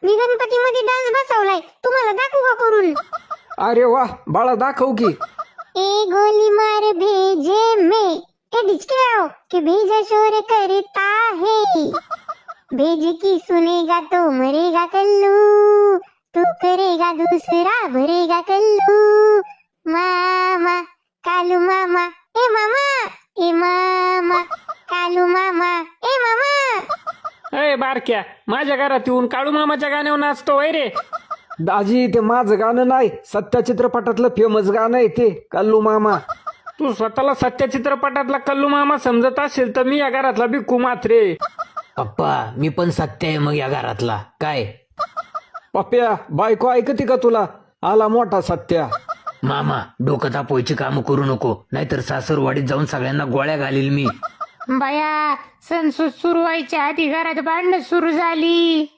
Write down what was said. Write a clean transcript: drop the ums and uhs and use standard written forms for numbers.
मी गणपतीमध्ये डान्स बसवलाय, तुम्हाला दाखवू का करून? अरे वा बाळा दाखव की. ए गोली मार भेजे में ए डिचके के भेजा शोर करता है, भेज की सुनेगा तो मरेगा कल्लू, तू करेगा दूसरा भरेगा कल्लू, मामा कालू मामा ए मामा, ए मामा कालू मामा ए मामा. अय बारक्या, माझ्या घरात येऊन काळू मामाच्या गाण्यावर नाचतो वय रे. दाजी ते माझं गाणं नाही, सत्या चित्रपटातलं फेमस गाणं आहे ते कल्लू मामा. तू स्वतःला सत्य चित्रपटातला कल्लू मामा समजत असेल तर मी या घरातला भिक्खू मात्रे. पप्पा मी पण सत्य आहे मग या घरातला काय. पप्प्या बायको ऐकते का तुला? आला मोठा सत्या. मामा डोकं तापवायची कामं करू नको, नाहीतर सासरवाडीत जाऊन सगळ्यांना गोळ्या घालील मी. बाया, सण सुरू व्हायच्या आधी घरात भांडणं सुरू झाली.